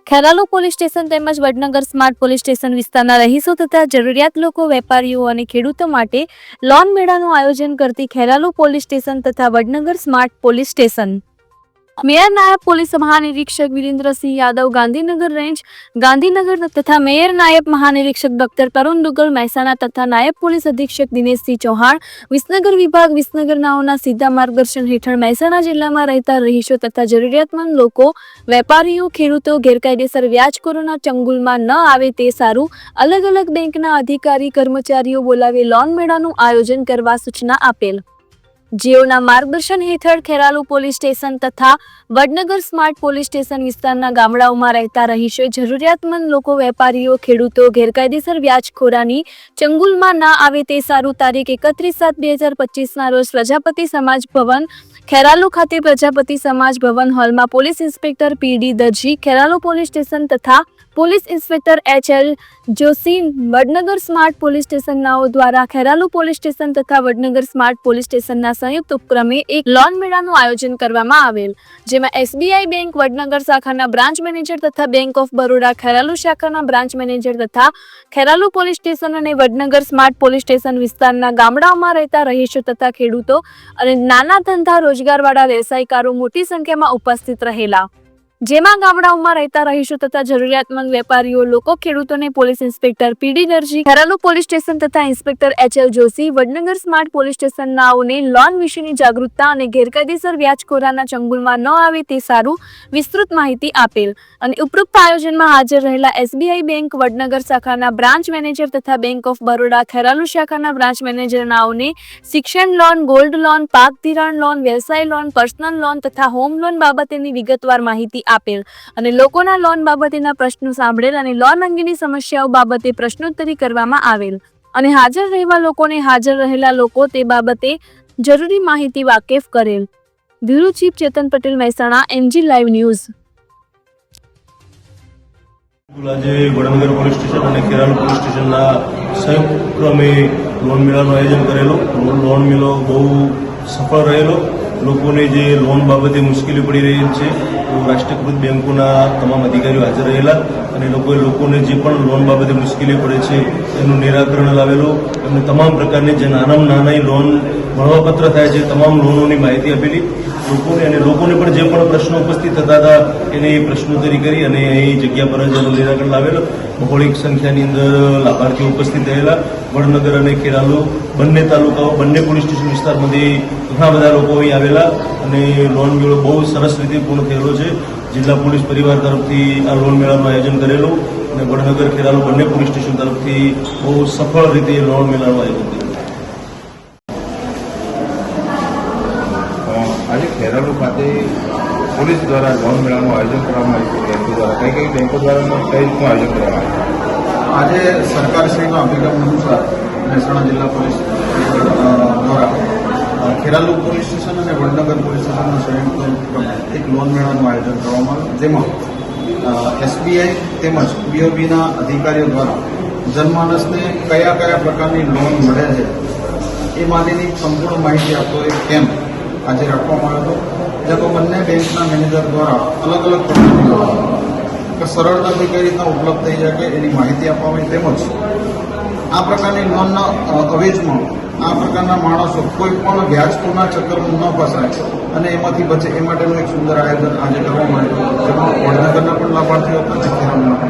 Kheralu police station તેમજ Vadnagar smart police station વિસ્તારના રહીશો તથા જરૂરિયાત લોકો, વેપારીઓ અને ખેડૂતો માટે લોન મેળાનું આયોજન કરતી ખેરાલુ પોલીસ સ્ટેશન તથા Vadnagar smart police station. Mayor નાયબ પોલીસ મહાનિરીક્ષક વિરેન્દ્રસિંહ યાદવ ગાંધીનગર રેન્જ ગાંધીનગર તથા મેયર નાયબ મહાનિરીક્ષક ડોક્ટર તરુણ દુગ્ગલ મહેસાણા તથા નાયબ પોલીસ અધિક્ષક દિનેશસિંહ ચૌહાણ વિસનગર વિભાગ વિસનગરનાઓના સીધા માર્ગદર્શન હેઠળ મહેસાણા જિલ્લામાં રહેતા રહીશો તથા જરૂરિયાતમંદ લોકો, વેપારીઓ, ખેડૂતો ગેરકાયદેસર વ્યાજખોરોના ચંગુલમાં ન આવે તે સારું અલગ અલગ બેંકના અધિકારી કર્મચારીઓ બોલાવી લોન મેળાનું આયોજન કરવા સૂચના આપેલ। જેઓના માર્ગદર્શન હેઠળ ખેરાલુ પોલીસ સ્ટેશન તથા વડનગર સ્માર્ટ પોલીસ સ્ટેશન વિસ્તારના ગામડાઓમાં રહેતા રહીશો, જરૂરિયાતમંદ લોકો, વેપારીઓ, ખેડૂતો ગેરકાયદેસર વ્યાજખોરાની ચંગુલમાં ના આવે તે સારું તારીખ 31/7/2025ના રોજ પ્રજાપતિ સમાજ ભવન ખેરાલુ ખાતે પ્રજાપતિ સમાજ ભવન હોલમાં police inspector P D. Darji, Kheralu police station તથા police inspector H L. Joshi, Vadnagar smart police સ્ટેશનનાઓ દ્વારા ખેરાલુ પોલીસ સ્ટેશન તથા વડનગર સ્માર્ટ પોલીસ સ્ટેશનના સંયુક્ત ઉપક્રમે એક લોન મેળાનું આયોજન કરવામાં આવેલ, જેમાં એસબીઆઈ બેંક વડનગર શાખાના બ્રાન્ચ મેનેજર તથા બેંક ઓફ બરોડા ખેરાલુ શાખાના બ્રાન્ચ મેનેજર તથા ખેરાલુ પોલીસ સ્ટેશન અને વડનગર સ્માર્ટ પોલીસ સ્ટેશન વિસ્તારના ગામડાઓમાં રહેતા રહીશો તથા ખેડૂતો અને નાના ધંધા રોજગારવાળા વ્યવસાયકારો મોટી સંખ્યામાં ઉપસ્થિત રહેલા, જેમાં ગામડાઓમાં રહેતા રહીશો તથા જરૂરિયાતમંદ વેપારીઓ, લોકો, ખેડૂતોને police inspector P D. Darji, Kheralu police station તથા inspector H L. Joshi, Vadnagar smart police સ્ટેશનનાઓને લોન વિશેની જાગૃતતા અને ગેરકાયદેસર વ્યાજખોરાના ચંગુલમાં ન આવે તે સારું વિસ્તૃત માહિતી આપેલ અને ઉપરોક્ત આયોજનમાં હાજર રહેલા એસબીઆઈ બેંક વડનગર શાખાના બ્રાન્ચ મેનેજર તથા બેંક ઓફ બરોડા ખેરાલુ શાખાના બ્રાન્ચ મેનેજરનાઓને શિક્ષણ લોન, ગોલ્ડ લોન, પાક ધિરાણ લોન, વ્યવસાય લોન, પર્સનલ લોન તથા હોમ લોન બાબતેની વિગતવાર માહિતી આપેલ અને લોકોના લોન બાબતેના પ્રશ્નો સાંભળેલ અને લોન અંગેની સમસ્યાઓ બાબતે પ્રશ્નોત્તરી કરવામાં આવેલ અને હાજર રહેલા લોકો તે બાબતે જરૂરી માહિતી વાકેફ કરેલ। Bureau chief Chetan Patel, Mehsana, M G live news. આજે વડનગર પોલીસ સ્ટેશન અને ખેરાલુ પોલીસ સ્ટેશનના સંયુક્ત ઉપક્રમે લોન મેળાનું આયોજન કરેલું। લોન મેળો બહુ સફળ રહેલો। લોકોને જે લોન બાબતે મુશ્કેલી પડી રહી છે રાષ્ટ્રીયકૃત બેંકોના તમામ અધિકારીઓ હાજર રહેલા અને લોકોને જે પણ લોન બાબતે મુશ્કેલી પડે છે એનું નિરાકરણ લાવેલું। એમને તમામ પ્રકારની જે નાનામાં નાની લોન મળવાપત્ર થાય છે તમામ લોનોની માહિતી આપેલી લોકોને પણ જે પણ પ્રશ્નો ઉપસ્થિત થતા હતા એની પ્રશ્નોત્તરી કરી અને અહીં જગ્યા પર જ એનું નિરાકરણ લાવેલું। બહોળી સંખ્યાની અંદર લાભાર્થીઓ ઉપસ્થિત રહેલા। વડનગર અને ખેરાલુ બંને તાલુકાઓ, બંને પોલીસ સ્ટેશન વિસ્તારમાંથી ઘણા બધા લોકો અહીં આવેલા અને લોન મેળો બહુ સરસ રીતે પૂર્ણ થયેલો છે। જિલ્લા પોલીસ પરિવાર તરફથી આ લોન મેળાનું આયોજન કરેલું અને વડનગર, ખેરાલુ બંને પોલીસ સ્ટેશન તરફથી બહુ સફળ રીતે લોન મેળાનું આયોજન કરેલું। આજે ખેરાલુ ખાતે પોલીસ દ્વારા લોન મેળાનું આયોજન કરવામાં આવ્યું છે। બેંકો દ્વારા કઈ બેંકો દ્વારા કઈ રીતનું આયોજન કરવામાં આવ્યું? આજે સરકારશ્રીના અભિગમ અનુસાર મહેસાણા જિલ્લા પોલીસ દ્વારા ખેરાલુ પોલીસ સ્ટેશન અને વડનગર પોલીસ સ્ટેશનના સંયુક્ત ઉપક્રમે એક લોન મેળાનું આયોજન કરવામાં આવ્યું, જેમાં એસબીઆઈ તેમજ બીઓબીના અધિકારીઓ દ્વારા જનમાનસને કયા કયા પ્રકારની લોન મળે છે એ માટેની સંપૂર્ણ માહિતી આપતો એક કેમ્પ આજે રાખવામાં આવ્યો હતો, જેમાં બંને બેંકના મેનેજર દ્વારા અલગ અલગ પ્રકારની લોન સરળતાથી કઈ રીતના ઉપલબ્ધ થઈ શકે એની માહિતી આપવામાં આવી, તેમજ આ પ્રકારની લોનના અવેજમાં આ પ્રકારના માણસો કોઈ પણ વ્યાજખોરના ચક્કરમાં ન ફસાય અને એમાંથી બચે એ માટેનું એક સુંદર આયોજન આજે કરવામાં આવ્યું, જેમાં વડનગરના પણ લાભાર્થીઓ હતા અને ખેરાલુના પણ